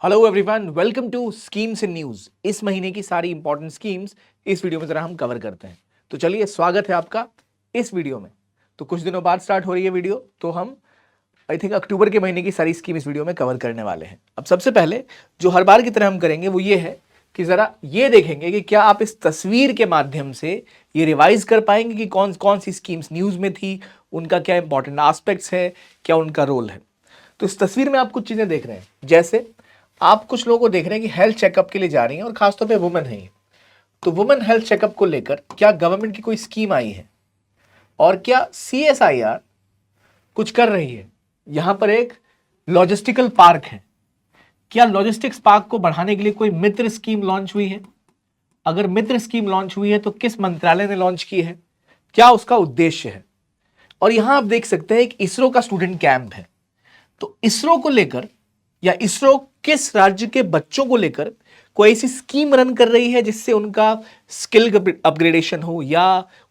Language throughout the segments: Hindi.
Hello everyone, welcome to schemes in news. इस महीने की सारी इंपॉर्टेंट स्कीम्स इस वीडियो में जरा हम कवर करते हैं। तो चलिए, स्वागत है आपका इस वीडियो में। तो कुछ दिनों बाद स्टार्ट हो रही है वीडियो, तो हम आई थिंक अक्टूबर के महीने की सारी स्कीम इस वीडियो में कवर करने वाले हैं। अब सबसे पहले जो हर बार की तरह हम करेंगे वो ये है कि जरा ये देखेंगे कि क्या आप इस तस्वीर के माध्यम से ये रिवाइज कर पाएंगे कि कौन कौन सी स्कीम्स न्यूज में थी, उनका क्या इंपॉर्टेंट एस्पेक्ट्स है, क्या उनका रोल है। तो इस तस्वीर में आप कुछ चीजें देख रहे हैं, जैसे आप कुछ लोगों को देख रहे हैं कि हेल्थ चेकअप के लिए जा रही हैं और खासतौर पे वुमेन है। तो वुमेन हेल्थ चेकअप को लेकर क्या गवर्नमेंट की कोई स्कीम आई है और क्या CSIR कुछ कर रही है। यहां पर एक लॉजिस्टिकल पार्क है, क्या लॉजिस्टिक्स पार्क को बढ़ाने के लिए कोई मित्र स्कीम लॉन्च हुई है? अगर मित्र स्कीम लॉन्च हुई है तो किस मंत्रालय ने लॉन्च की है, क्या उसका उद्देश्य है। और यहां आप देख सकते हैं एक इसरो का स्टूडेंट कैंप है। तो इसरो को लेकर या इसरो किस राज्य के बच्चों को लेकर कोई ऐसी स्कीम रन कर रही है जिससे उनका स्किल अपग्रेडेशन हो या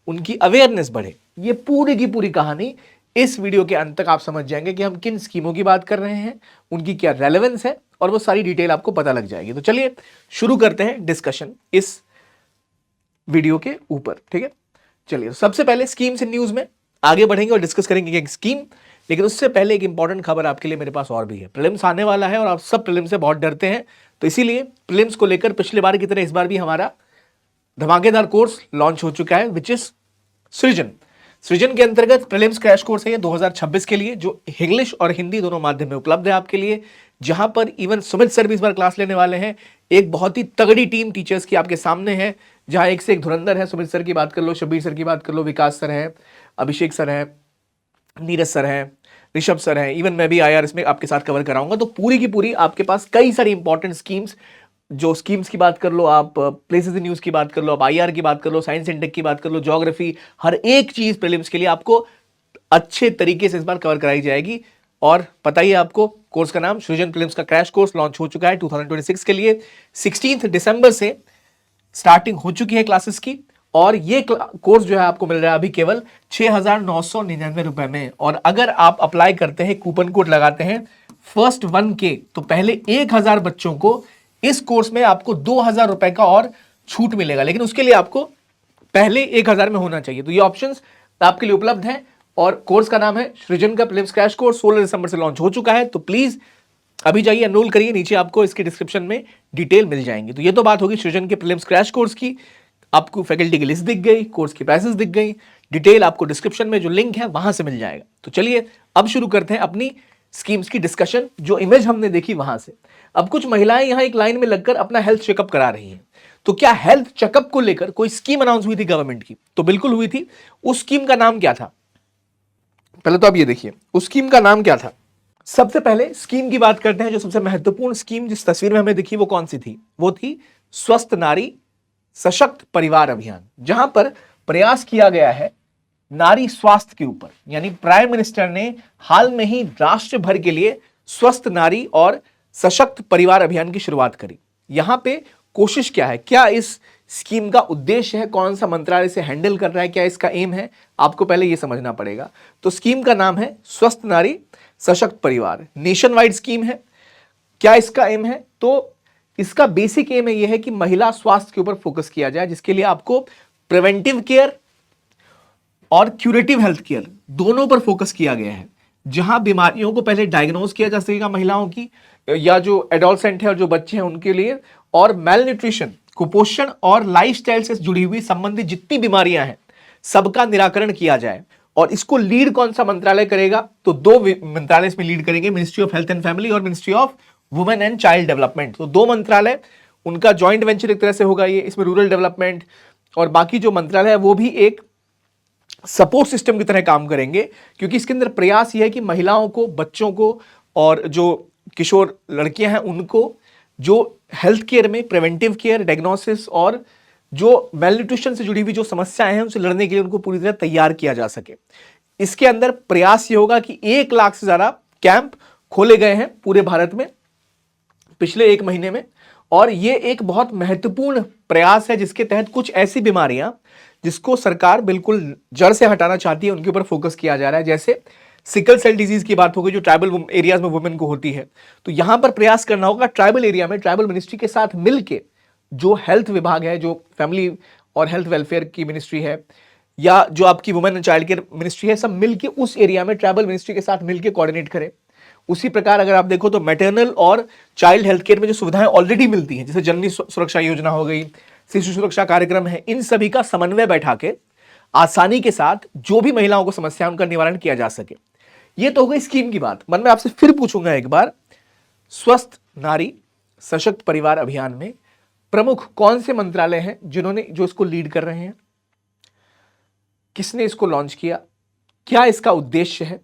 उनकी अवेयरनेस बढ़े। ये पूरी की पूरी कहानी इस वीडियो के अंत तक आप समझ जाएंगे कि हम किन स्कीमों की बात कर रहे हैं, उनकी क्या रेलेवेंस है, और वो सारी डिटेल आपको पता लग जाएगी। तो चलिए शुरू करते हैं डिस्कशन इस वीडियो के ऊपर, ठीक है। चलिए, सबसे पहले स्कीम्स इन न्यूज में आगे बढ़ेंगे और डिस्कस करेंगे एक स्कीम। लेकिन उससे पहले एक इंपॉर्टेंट खबर आपके लिए मेरे पास और भी है। प्रीलिम्स आने वाला है और आप सब प्रीलिम्स से बहुत डरते हैं, तो इसीलिए प्रीलिम्स को लेकर पिछले बार की तरह इस बार भी हमारा धमाकेदार कोर्स लॉन्च हो चुका है, विच इज सृजन। सृजन के अंतर्गत प्रीलिम्स क्रैश कोर्स है ये 2026 के लिए, जो इंग्लिश और हिंदी दोनों माध्यम में उपलब्ध है आपके लिए, जहां पर इवन सुमित सर भी इस बार क्लास लेने वाले हैं। एक बहुत ही तगड़ी टीम टीचर्स की आपके सामने है, जहां एक से एक धुरंधर है। सुमित सर की बात कर लो, शब्बीर सर की बात कर लो, विकास सर है, अभिषेक सर है, नीरज सर है, ऋषभ सर है, इवन मैं भी IR इसमें आपके साथ कवर कराऊंगा। तो पूरी की पूरी आपके पास कई सारी इंपॉर्टेंट स्कीम्स, जो स्कीम्स की बात कर लो, आप प्लेसेस इन न्यूज की बात कर लो, आप IR की बात कर लो, साइंस इंटेक की बात कर लो, ज्योग्राफी, हर एक चीज प्रीलिम्स के लिए आपको अच्छे तरीके से इस बार कवर कराई जाएगी। और पता ही है आपको, कोर्स का नाम सृजन प्रीलिम्स का क्रैश कोर्स लॉन्च हो चुका है 2026 के लिए। 16 दिसंबर से स्टार्टिंग हो चुकी है क्लासेस की, और ये कोर्स जो है आपको मिल रहा है अभी केवल 6,999 रुपए में। और अगर आप अप्लाई करते हैं, कूपन कोड लगाते हैं फर्स्ट 1K, तो पहले 1,000 बच्चों को इस कोर्स में आपको 2,000 रुपए का और छूट मिलेगा। लेकिन उसके लिए आपको पहले 1,000 में होना चाहिए। तो ये ऑप्शंस आपके लिए उपलब्ध है, और कोर्स का नाम है सृजन का प्रीलिम्स क्रैश कोर्स। 16 दिसंबर से लॉन्च हो चुका है, तो प्लीज अभी जाइए, एनरोल करिए। नीचे आपको इसके डिस्क्रिप्शन में डिटेल मिल जाएंगी। तो ये तो बात होगी सृजन के प्रीलिम्स क्रैश कोर्स की। आपको फैकल्टी की लिस्ट दिख गई, कोर्स की प्राइसेस दिख गई, डिटेल आपको डिस्क्रिप्शन में जो लिंक है वहां से मिल जाएगा। तो चलिए अब शुरू करते हैं अपनी स्कीम्स की डिस्कशन, जो इमेज हमने देखी वहां से। अब कुछ महिलाएं यहां एक लाइन में लगकर अपना हेल्थ चेकअप करा रही हैं। तो क्या हेल्थ चेकअप को लेकर कोई स्कीम अनाउंस हुई थी गवर्नमेंट की? तो बिल्कुल हुई थी। उस स्कीम का नाम क्या था? पहले तो आप ये देखिए उस स्कीम का नाम क्या था। सबसे पहले स्कीम की बात करते हैं। जो सबसे महत्वपूर्ण स्कीम जिस तस्वीर में हमें दिखी वो कौन सी थी? वो थी स्वस्थ नारी सशक्त परिवार अभियान, जहां पर प्रयास किया गया है नारी स्वास्थ्य के ऊपर। यानी प्राइम मिनिस्टर ने हाल में ही राष्ट्र भर के लिए स्वस्थ नारी और सशक्त परिवार अभियान की शुरुआत करी। यहां पे कोशिश क्या है, क्या इस स्कीम का उद्देश्य है, कौन सा मंत्रालय से हैंडल कर रहा है, क्या इसका एम है, आपको पहले यह समझना पड़ेगा। तो स्कीम का नाम है स्वस्थ नारी सशक्त परिवार, नेशन वाइड स्कीम है। क्या इसका एम है? तो इसका बेसिक एम यह है कि महिला स्वास्थ्य के ऊपर फोकस किया जाए, जिसके लिए आपको प्रिवेंटिव केयर और क्यूरेटिव हेल्थ केयर दोनों पर फोकस किया गया है। जहां बीमारियों को पहले डायग्नोज किया जा सकेगा महिलाओं की, या जो एडोलसेंट है और जो बच्चे हैं उनके लिए, और मेल न्यूट्रिशन, कुपोषण और लाइफस्टाइल से जुड़ी हुई संबंधित जितनी बीमारियां हैं सबका निराकरण किया जाए। और इसको लीड कौन सा मंत्रालय करेगा? तो दो मंत्रालय इसमें लीड करेंगे, ministry of health and family और ministry of women and child development. तो दो मंत्रालय, उनका जॉइंट वेंचर एक तरह से होगा ये। इसमें रूरल डेवलपमेंट और बाकी जो मंत्रालय है वो भी एक सपोर्ट सिस्टम की तरह काम करेंगे, क्योंकि इसके अंदर प्रयास यह है कि महिलाओं को, बच्चों को और जो किशोर लड़कियां हैं उनको जो हेल्थ केयर में प्रिवेंटिव केयर, डायग्नोसिस और जो मेलन्यूट्रिशन से जुड़ी हुई जो समस्याएं हैं उनसे लड़ने के लिए उनको पूरी तरह तैयार किया जा सके। इसके अंदर प्रयास ये होगा कि 1 लाख से ज्यादा कैंप खोले गए हैं पूरे भारत में पिछले 1 महीने में। और ये एक बहुत महत्वपूर्ण प्रयास है, जिसके तहत कुछ ऐसी बीमारियां जिसको सरकार बिल्कुल जड़ से हटाना चाहती है उनके ऊपर फोकस किया जा रहा है। जैसे सिकल सेल डिजीज की बात हो गई जो ट्राइबल एरियाज में वुमेन को होती है। तो यहां पर प्रयास करना होगा ट्राइबल एरिया में ट्राइबल मिनिस्ट्री के साथ मिलके, जो हेल्थ विभाग है, जो फैमिली और हेल्थ वेलफेयर की मिनिस्ट्री है, या जो आपकी women and child care ministry है, सब मिलके उस एरिया में ट्राइबल मिनिस्ट्री के साथ मिलके कोऑर्डिनेट करें। उसी प्रकार अगर आप देखो तो मैटरनल और चाइल्ड हेल्थ केयर में जो सुविधाएं ऑलरेडी मिलती हैं, जैसे जननी सुरक्षा योजना हो गई, शिशु सुरक्षा कार्यक्रम है, इन सभी का समन्वय बैठा के आसानी के साथ जो भी महिलाओं को समस्या उनका निवारण किया जा सके। ये तो हो गई स्कीम की बात। मन में आपसे फिर पूछूंगा एक बार, स्वस्थ नारी सशक्त परिवार अभियान में प्रमुख कौन से मंत्रालय हैं जो इसको लीड कर रहे हैं? किसने इसको लॉन्च किया? क्या इसका उद्देश्य है?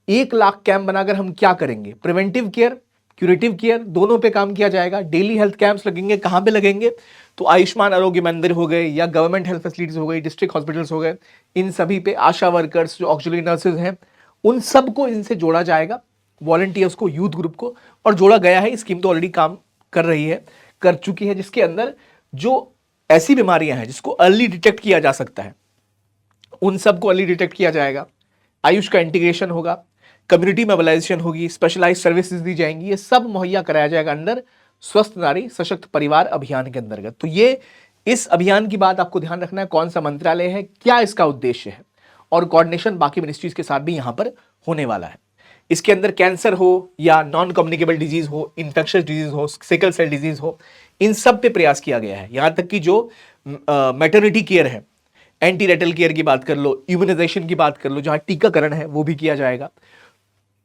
1 लाख कैंप बनाकर हम क्या करेंगे? प्रिवेंटिव केयर, क्यूरेटिव केयर, दोनों पे काम किया जाएगा। डेली हेल्थ कैंप्स लगेंगे। कहां पे लगेंगे? तो आयुष्मान आरोग्य मंदिर हो गए, या गवर्नमेंट हेल्थ फैसिलिटीज हो गई, डिस्ट्रिक्ट हॉस्पिटल्स हो गए, इन सभी पे आशा वर्कर्स, जो ऑक्सिलरी नर्सेज हैं, उन सबको इनसे जोड़ा जाएगा, वॉलंटियर्स को, यूथ ग्रुप को, और जोड़ा गया है। स्कीम तो ऑलरेडी काम कर रही है, कर चुकी है, जिसके अंदर जो ऐसी बीमारियां हैं जिसको अर्ली डिटेक्ट किया जा सकता है, उन सबको अर्ली डिटेक्ट किया जाएगा। आयुष का इंटीग्रेशन होगा, कम्युनिटी मोबिलाइजेशन होगी, स्पेशलाइज सर्विसेज दी जाएंगी, ये सब मुहैया कराया जाएगा अंदर स्वस्थ नारी सशक्त परिवार अभियान के अंतर्गत। तो ये इस अभियान की बात आपको ध्यान रखना है, कौन सा मंत्रालय है, क्या इसका उद्देश्य है, और कोऑर्डिनेशन बाकी मिनिस्ट्रीज के साथ भी यहां पर होने वाला है। इसके अंदर कैंसर हो या नॉन कम्युनिकेबल डिजीज हो, इन्फेक्शियस डिजीज हो, सिकल सेल डिजीज हो, इन सब पे प्रयास किया गया है। यहां तक कि जो मैटरनिटी केयर है, एंटीरेटल केयर की बात कर लो, इम्यूनाइजेशन की बात कर लो, जहां टीकाकरण है वो भी किया जाएगा,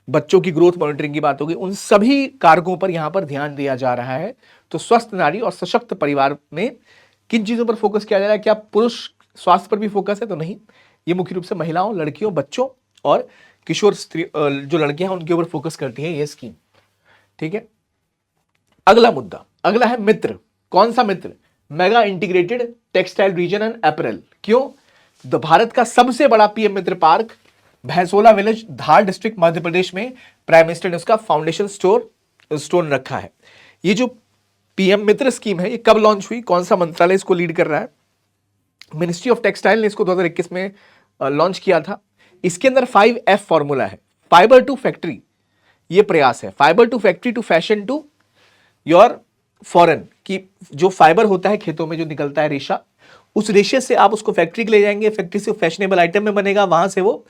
बच्चों की ग्रोथ मॉनिटरिंग की बात होगी, उन सभी कारकों पर यहां पर ध्यान दिया जा रहा है। तो स्वस्थ नारी और सशक्त परिवार में किन चीजों पर फोकस किया जा रहा है? क्या पुरुष स्वास्थ्य पर भी फोकस है? तो नहीं, ये मुख्य रूप से महिलाओं, लड़कियों, बच्चों और किशोर स्त्री जो लड़कियां हैं उनके ऊपर फोकस करती है ये स्कीम। ठीक है, अगला मुद्दा, अगला है मित्र। कौन सा मित्र? Mega integrated textile region and apparel. क्यों? तो भारत का सबसे बड़ा पीएम मित्र park Bhainsola village, Dhar district, Madhya Pradesh में प्राइम मिनिस्टर ने उसका फाउंडेशन स्टोन रखा है। ये जो पीएम मित्र स्कीम है, ये कब लॉन्च हुई? कौन सा मंत्रालय इसको लीड कर रहा है? मिनिस्ट्री ऑफ टेक्सटाइल ने इसको 2021 में लॉन्च किया था। इसके अंदर 5F फॉर्मूला है, फाइबर टू फैक्ट्री, ये प्रयास है। Fiber to factory, to fashion, to your foreign, की जो फाइबर होता है खेतों में जो निकलता है रेशा, उस रेशे से आप उसको फैक्ट्री के ले जाएंगे, फैक्ट्री से फैशनेबल आइटम में बनेगा, वहां से वो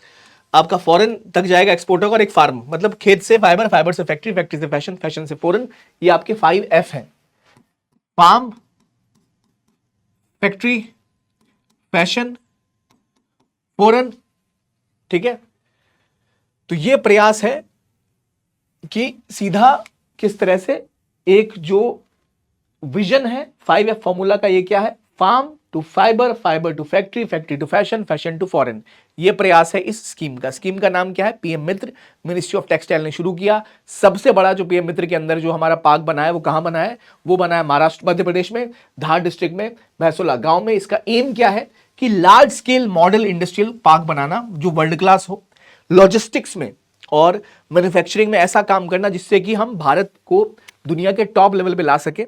आपका फॉरेन तक जाएगा, एक्सपोर्ट होगा। और एक फार्म, मतलब खेत से फाइबर, फाइबर से फैक्ट्री, फैक्ट्री से फैशन, फैशन से फॉरेन, ये आपके 5F हैं। Farm, factory, fashion, foreign. ठीक है, तो ये प्रयास है कि सीधा किस तरह से एक जो विजन है 5F फॉर्मूला का, ये क्या है? Farm to fiber, fiber to factory, factory to fashion, fashion to foreign. ये प्रयास है इस स्कीम का। स्कीम का नाम क्या है? PM Mitra. Ministry of textile ने शुरू किया। सबसे बड़ा जो पीएम मित्र के अंदर जो हमारा पार्क बना है, वो कहां बना है? वो बना है महाराष्ट्र, मध्य प्रदेश में, धार डिस्ट्रिक्ट में, भैंसोला गांव में। इसका एम क्या है? कि large scale model industrial park बनाना जो वर्ल्ड क्लास हो, लॉजिस्टिक्स में और मैन्युफैक्चरिंग में ऐसा काम करना जिससे कि हम भारत को दुनिया के टॉप लेवल पे ला सके।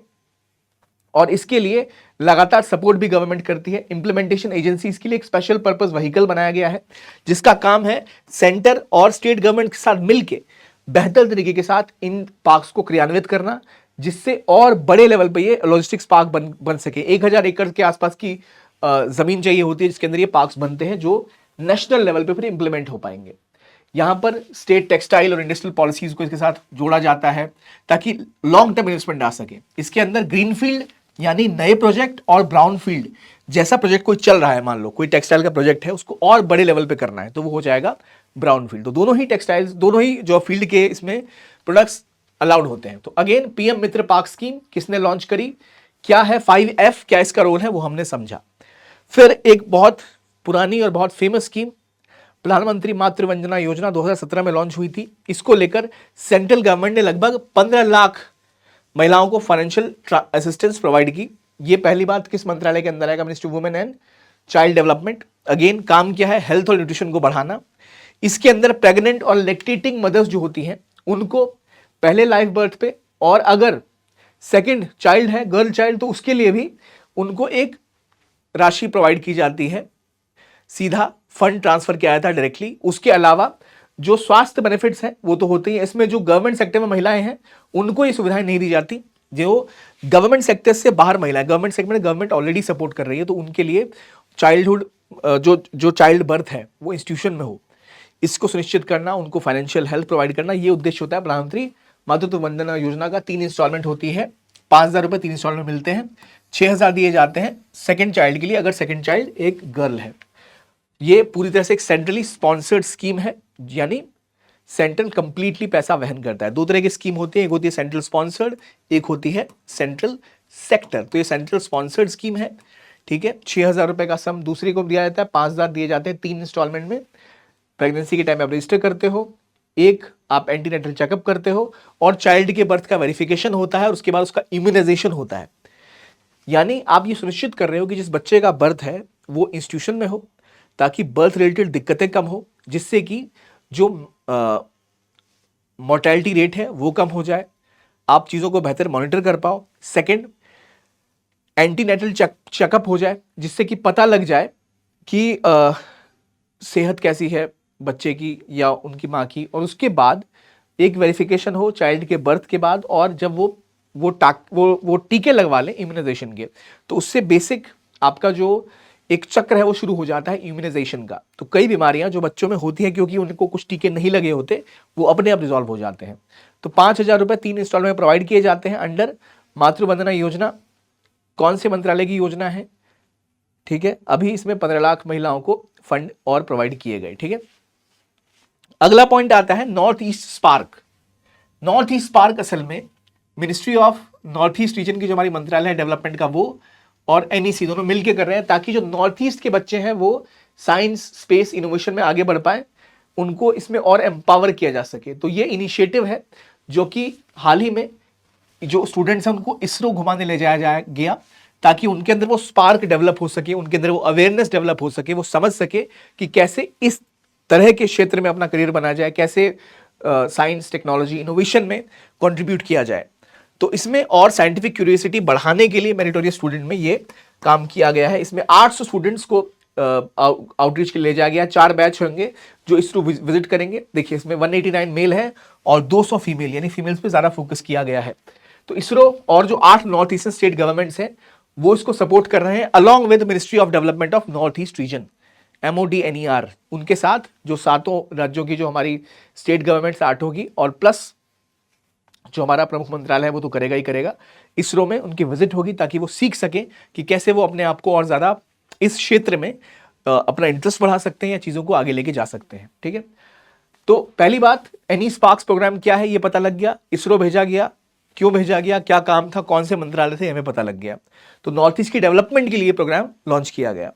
और इसके लिए लगातार सपोर्ट भी गवर्नमेंट करती है। इंप्लीमेंटेशन एजेंसी, इसके लिए एक स्पेशल पर्पस व्हीकल बनाया गया है, जिसका काम है सेंटर और स्टेट गवर्नमेंट के साथ मिलकर बेहतर तरीके के साथ इन पार्क्स को क्रियान्वित करना, जिससे और बड़े लेवल पे ये लॉजिस्टिक्स पार्क बन सके। 1000 एकड़ के आसपास की जमीन चाहिए होती है जिसके अंदर ये पार्क्स बनते हैं, जो नेशनल लेवल पे फिर इंप्लीमेंट हो पाएंगे। यहां पर स्टेट टेक्सटाइल और इंडस्ट्रियल पॉलिसीज को इसके साथ जोड़ा जाता है ताकि लॉन्ग टर्म इन्वेस्टमेंट आ सके। इसके अंदर ग्रीनफील्ड यानी नए प्रोजेक्ट और ब्राउन फील्ड, जैसा प्रोजेक्ट कोई चल रहा है, मान लो कोई टेक्सटाइल का प्रोजेक्ट है, उसको और बड़े लेवल पे करना है तो वो हो जाएगा ब्राउन फील्ड। तो दोनों ही टेक्सटाइल्स, दोनों ही जो फील्ड के इसमें प्रोडक्ट्स अलाउड होते हैं। तो अगेन पीएम मित्र पार्क स्कीम किसने लॉन्च करी? क्या है 5F, क्या इसका रोल है, वो हमने समझा। फिर एक बहुत पुरानी और बहुत फेमस स्कीम, प्रधानमंत्री मातृ वंदना योजना 2017 में लॉन्च हुई थी। इसको लेकर सेंट्रल गवर्नमेंट ने लगभग 15 लाख महिलाओं को फाइनेंशियल असिस्टेंस प्रोवाइड की। ये पहली बात किस मंत्रालय के अंदर आएगा? Ministry of women and child development. Again काम क्या है? हेल्थ और न्यूट्रिशन को बढ़ाना। इसके अंदर प्रेग्नेंट और लैक्टेटिंग मदर्स जो होती हैं उनको पहले लाइफ बर्थ पे, और अगर सेकंड चाइल्ड है, गर्ल चाइल्ड, तो उसके लिए भी उनको एक राशि प्रोवाइड की जाती है। सीधा फंड ट्रांसफर किया जाता है डायरेक्टली। उसके अलावा जो स्वास्थ्य बेनिफिट्स हैं वो तो होते ही हैं, इसमें जो गवर्नमेंट सेक्टर में महिलाएं हैं उनको ये सुविधाएं नहीं दी जाती। जो गवर्नमेंट सेक्टर से बाहर महिलाएं, गवर्नमेंट सेक्टर में गवर्नमेंट ऑलरेडी सपोर्ट कर रही है, तो उनके लिए चाइल्डहुड जो चाइल्ड बर्थ है वो इंस्टीट्यूशन में हो, इसको सुनिश्चित करना, उनको फाइनेंशियल हेल्प प्रोवाइड करना, ये उद्देश्य होता है प्रधानमंत्री मातृत्व वंदना योजना का। 3 इंस्टॉलमेंट होती है, 5,000 रुपए 3 इंस्टॉलमेंट मिलते हैं, 6,000 दिए जाते हैं सेकंड चाइल्ड के लिए, अगर सेकंड चाइल्ड एक गर्ल है। ये पूरी तरह से एक सेंट्रली स्पॉन्सर्ड स्कीम है, यानी सेंट्रल कंप्लीटली पैसा वहन करता है। 2 तरह की स्कीम होती है, एक होती है सेंट्रल स्पॉन्सर्ड, एक होती है सेंट्रल सेक्टर। तो ये सेंट्रल स्पॉन्सर्ड स्कीम है, ठीक है। 6,000 रुपए का सम दूसरी को दिया जाता है, 5,000 दिए जाते हैं 3 इंस्टॉलमेंट में। प्रेगनेंसी के टाइम आप रजिस्टर करते हो, एक आप एंटीनेटल चेकअप करते हो, और चाइल्ड के बर्थ का वेरिफिकेशन होता है, और उसके बाद उसका इम्यूनाइजेशन होता है। यानी आप ये सुनिश्चित कर रहे हो कि जिस बच्चे का बर्थ है वो इंस्टीट्यूशन में हो, ताकि बर्थ रिलेटेड दिक्कतें कम हो, जिससे कि जो मोर्टेलिटी रेट है वो कम हो जाए, आप चीज़ों को बेहतर मॉनिटर कर पाओ। सेकंड, एंटीनेटल चेकअप हो जाए, जिससे कि पता लग जाए कि सेहत कैसी है बच्चे की या उनकी माँ की, और उसके बाद एक वेरिफिकेशन हो चाइल्ड के बर्थ के बाद, और जब वो टीके लगवा लें इम्यूनाइजेशन के, तो उससे बेसिक आपका जो एक चक्र है वो शुरू हो जाता है इम्यूनाइजेशन का। तो कई बीमारियां जो बच्चों में होती हैं, क्योंकि उनको कुछ टीके नहीं लगे होते, वो अपने आप रिजॉल्व हो जाते हैं। तो 5,000 रुपए 3 इंस्टॉलमेंट में प्रोवाइड किए जाते हैं अंडर मातृवंदना योजना। कौन से मंत्रालय की योजना है, ठीक है। अभी इसमें 15 लाख महिलाओं को फंड और प्रोवाइड किए गए, ठीक है। अगला पॉइंट आता है north east spark. North east spark असल में ministry of north east region की जो हमारी मंत्रालय है डेवलपमेंट का, वो और एनईसी दोनों मिलकर कर रहे हैं, ताकि जो नॉर्थ ईस्ट के बच्चे हैं वो साइंस स्पेस इनोवेशन में आगे बढ़ पाए, उनको इसमें और एम्पावर किया जा सके। तो ये इनिशिएटिव है जो कि हाल ही में जो स्टूडेंट्स हैं उनको इसरो घुमाने ले जाया गया, ताकि उनके अंदर वो स्पार्क डेवलप हो सके, उनके अंदर वो अवेयरनेस डेवलप हो सके, वो समझ सके कि कैसे इस तरह के क्षेत्र में अपना करियर बनाया जाए, कैसे साइंस टेक्नोलॉजी इनोवेशन में कंट्रीब्यूट किया जाए। तो इसमें और साइंटिफिक क्यूरियोसिटी बढ़ाने के लिए मेरिटोरियस स्टूडेंट में ये काम किया गया है। इसमें 800 स्टूडेंट्स को आउटरीच के ले जाया गया। 4 बैच होंगे जो इसरो विजिट करेंगे। देखिए इसमें 189 मेल है और 200 फीमेल, यानी फीमेल्स पे ज्यादा फोकस किया गया है। तो इसरो और जो 8 नॉर्थ ईस्टर्न स्टेट गवर्नमेंट्स हैं वो इसको सपोर्ट कर रहे हैं, along with ministry of development of north east region, MODNER, उनके साथ जो 7 राज्यों की जो हमारी स्टेट गवर्नमेंट 8 होगी, और प्लस जो हमारा प्रमुख मंत्रालय है वो तो करेगा ही करेगा। इसरो में उनकी विजिट होगी ताकि वो सीख सके कि कैसे वो अपने आप को और ज्यादा इस क्षेत्र में अपना इंटरेस्ट बढ़ा सकते हैं या चीजों को आगे लेके जा सकते हैं, ठीक है। तो पहली बात, एनी स्पार्क्स प्रोग्राम क्या है ये पता लग गया, इसरो भेजा गया, क्यों भेजा गया, क्या काम था, कौन से मंत्रालय थे, हमें पता लग गया। तो नॉर्थ ईस्ट की डेवलपमेंट के लिए प्रोग्राम लॉन्च किया गया।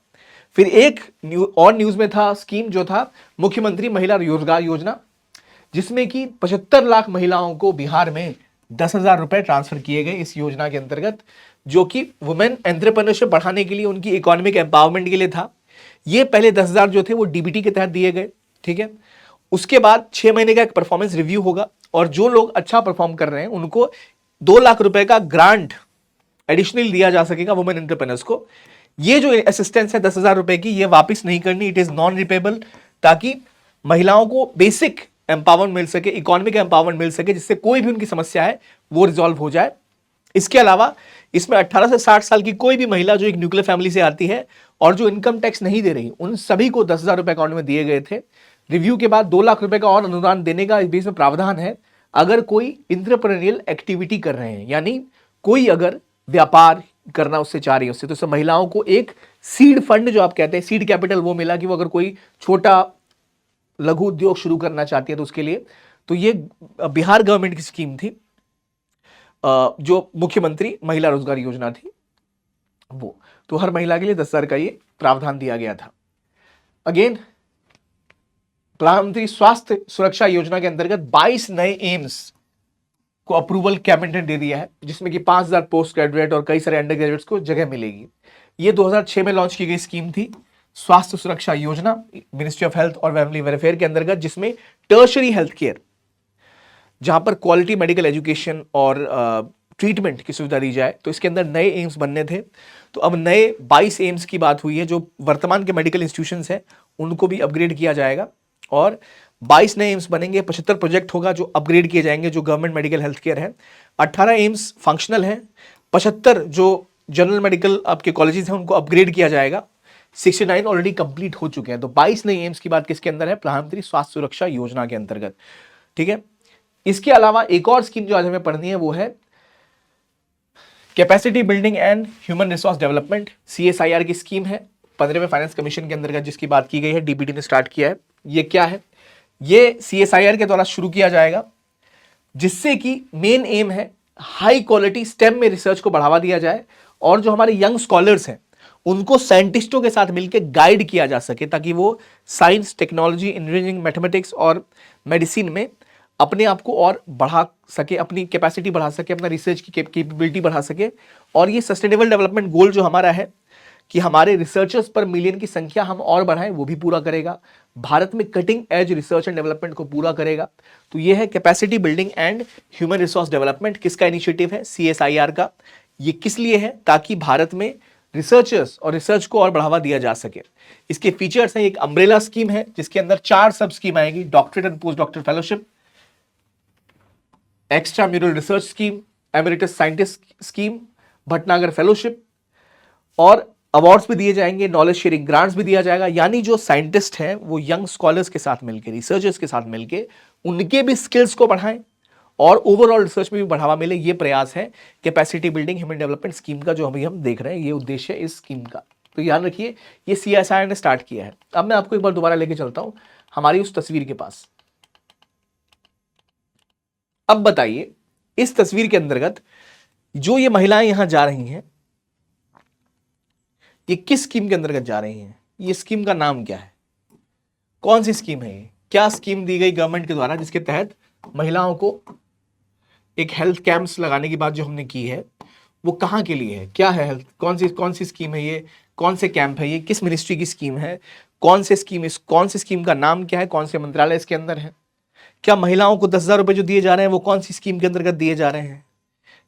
फिर एक न्यूज में था स्कीम जो था मुख्यमंत्री महिला रोजगार योजना, जिसमें कि 75 लाख महिलाओं को बिहार में 10,000 रुपए ट्रांसफर किए गए इस योजना के अंतर्गत, जो कि वुमेन एंटरप्रेन्योरशिप बढ़ाने के लिए, उनकी इकोनॉमिक एम्पावरमेंट के लिए था। ये पहले 10,000 जो थे वो DBT के तहत दिए गए, ठीक है। उसके बाद 6 महीने का एक परफॉर्मेंस रिव्यू होगा, और जो लोग अच्छा परफॉर्म कर रहे हैं उनको 2 लाख रुपए का ग्रांट एडिशनल दिया जा सकेगा वुमेन एंटरप्रेन्योर्स को। ये जो असिस्टेंस है 10,000 रुपए की, ये वापस नहीं करनी, इट इज नॉन रिपेबल, ताकि महिलाओं को बेसिक एम्पावरमेंट मिल सके, इकोनॉमिक एम्पावरमेंट मिल सके, जिससे कोई भी उनकी समस्या है वो रिजॉल्व हो जाए। इसके अलावा इसमें 18 से 60 साल की कोई भी महिला जो एक न्यूक्लियर फैमिली से आती है और जो इनकम टैक्स नहीं दे रही, उन सभी को 10,000 रुपए अकाउंट में दिए गए थे। रिव्यू के बाद 2 लाख रुपए का और अनुदान देने का इस बीच में प्रावधान है, अगर कोई इंटरप्रेन्योरियल एक्टिविटी कर रहे हैं, यानी कोई अगर व्यापार करना उससे चाह रही है उससे, तो सब महिलाओं को एक सीड फंड जो आप कहते हैं सीड कैपिटल वो मिला, कि वो अगर कोई छोटा लघु उद्योग शुरू करना चाहती है तो उसके लिए। तो ये बिहार गवर्नमेंट की स्कीम थी, जो मुख्यमंत्री महिला रोजगार योजना थी वो। तो हर महिला के लिए 10,000 का ये प्रावधान दिया गया था। अगेन प्रधानमंत्री स्वास्थ्य सुरक्षा योजना के अंतर्गत 22 नए एम्स को अप्रूवल कैबिनेट ने दे दिया है, जिसमें कि 5,000 पोस्ट ग्रेजुएट और कई सारे अंडर ग्रेजुएट्स को जगह मिलेगी। ये 2006 में लॉन्च की गई स्कीम थी, स्वास्थ्य सुरक्षा योजना, मिनिस्ट्री ऑफ हेल्थ और फैमिली वेलफेयर के अंतर्गत, जिसमें टर्शरी हेल्थ केयर, जहां पर क्वालिटी मेडिकल एजुकेशन और ट्रीटमेंट की सुविधा दी जाए। तो इसके अंदर नए एम्स बनने थे, तो अब नए 22 एम्स की बात हुई है। जो वर्तमान के मेडिकल इंस्टीट्यूशंस हैं उनको भी अपग्रेड किया जाएगा, और 22 नए एम्स बनेंगे, 75 प्रोजेक्ट होगा जो अपग्रेड किए जाएंगे जो गवर्नमेंट मेडिकल हेल्थ केयर है, 18 एम्स फंक्शनल है, 75 जो जनरल मेडिकल आपके कॉलेजेस हैं उनको अपग्रेड किया जाएगा, 69 ऑलरेडी कंप्लीट हो चुके हैं। तो 22 नए एम्स की बात किसके अंदर है? प्रधानमंत्री स्वास्थ्य सुरक्षा योजना के अंतर्गत। ठीक है, इसके अलावा एक और स्कीम जो आज हमें पढ़नी है वो है capacity building and human resource development, CSIR की स्कीम है 15वें फाइनेंस कमीशन के अंतर्गत जिसकी बात की गई है, DBT ने स्टार्ट किया है। ये क्या है? ये CSIR के द्वारा शुरू किया जाएगा जिससे कि मेन एम है हाई क्वालिटी स्टेम में रिसर्च को बढ़ावा दिया जाए और जो हमारे यंग स्कॉलर्स हैं उनको साइंटिस्टों के साथ मिलकर गाइड किया जा सके ताकि वो साइंस, टेक्नोलॉजी, इंजीनियरिंग, मैथमेटिक्स और मेडिसिन में अपने आप को और बढ़ा सके, अपनी कैपेसिटी बढ़ा सके, अपना रिसर्च की कैपेबिलिटी बढ़ा सके। और ये सस्टेनेबल डेवलपमेंट गोल जो हमारा है कि हमारे रिसर्चर्स पर मिलियन की संख्या हम और बढ़ाएं, वो भी पूरा करेगा। भारत में cutting edge research and development को पूरा करेगा। तो ये है capacity building and human resource development. किसका इनिशिएटिव है? CSIR का। ये किस लिए है? ताकि भारत में रिसर्चर्स और रिसर्च को और बढ़ावा दिया जा सके। इसके फीचर्स हैं, एक अम्ब्रेला स्कीम है जिसके अंदर 4 सब स्कीम आएगी, doctorate and post doctor fellowship, extra mural research scheme, emeritus scientist scheme, Bhatnagar fellowship, और अवार्ड्स भी दिए जाएंगे, नॉलेज शेयरिंग ग्रांट्स भी दिया जाएगा। यानी जो साइंटिस्ट हैं वो यंग स्कॉलर्स के साथ मिलकर, रिसर्चर्स के साथ मिलकर उनके भी स्किल्स को बढ़ाएं और ओवरऑल रिसर्च में भी बढ़ावा मिले। ये प्रयास है capacity building human development scheme का जो अभी हम देख रहे हैं, ये उद्देश्य है इस स्कीम का। तो याद रखिए ये CSIR ने स्टार्ट किया है। अब मैं आपको एक बार दोबारा लेके चलता हूं हमारी उस तस्वीर के पास। अब बताइए इस तस्वीर के अंतर्गत जो ये महिलाएं यहां जा रही हैं ये किस स्कीम के अंतर्गत जा रही हैं? ये स्कीम का नाम क्या है? कौन सी स्कीम है ये? क्या स्कीम दी गई गवर्नमेंट के द्वारा जिसके तहत महिलाओं को एक हेल्थ कैंप्स लगाने की बात जो हमने की है वो कहां के लिए है? क्या है हेल्थ? कौन सी स्कीम है ये? कौन से कैंप है ये? किस मिनिस्ट्री की स्कीम है? कौन सी स्कीम का नाम क्या है? कौन से मंत्रालय इसके अंदर है? क्या महिलाओं को 10,000 रुपए जो दिए जा रहे हैं वो कौन सी स्कीम के अंतर्गत दिए जा रहे हैं?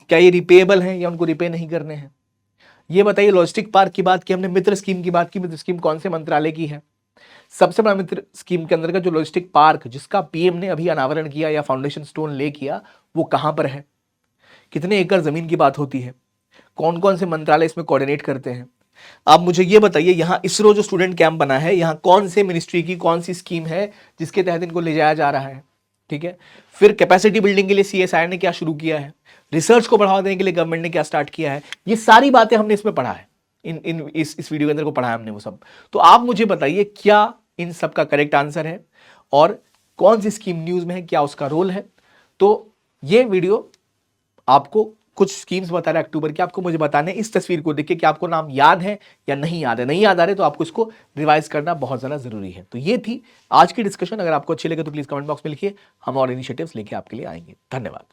क्या ये रिपेएबल हैं या उनको रिपे नहीं करने हैं? ये बताइए। लॉजिस्टिक पार्क की बात की हमने, मित्र स्कीम की बात की। मित्र स्कीम कौन से मंत्रालय की है? सबसे बड़ा मित्र स्कीम के अंतर्गत जो लॉजिस्टिक पार्क जिसका PM ने अभी अनावरण किया या फाउंडेशन स्टोन ले किया वो कहां पर है? कितने एकड़ जमीन की बात होती है? कौन कौन से मंत्रालय इसमें कोऑर्डिनेट करते हैं? आप मुझे ये बताइए यहाँ इसरो जो स्टूडेंट कैंप बना है यहाँ कौन से मिनिस्ट्री की कौन सी स्कीम है जिसके तहत इनको ले जाया जा रहा है? ठीक है। फिर कैपेसिटी बिल्डिंग के लिए CSIR ने क्या शुरू किया है? रिसर्च को बढ़ावा देने के लिए गवर्नमेंट ने क्या स्टार्ट किया है? ये सारी बातें हमने इसमें पढ़ा है, इस वीडियो के अंदर को पढ़ा है हमने वो सब। तो आप मुझे बताइए क्या इन सब का करेक्ट आंसर है और कौन सी स्कीम न्यूज में है, क्या उसका रोल है? तो ये वीडियो आपको कुछ स्कीम्स बता रहा है अक्टूबर के, आपको मुझे बताने इस तस्वीर को देख के कि आपको नाम याद है या नहीं याद है। नहीं याद आ रहे तो आपको इसको रिवाइज करना बहुत ज़्यादा जरूरी है। तो ये थी आज की डिस्कशन। अगर आपको अच्छी लगे तो प्लीज़ कमेंट बॉक्स में लिखिए, हम और इनिशिएटिव्स लेके आपके लिए आएंगे। धन्यवाद।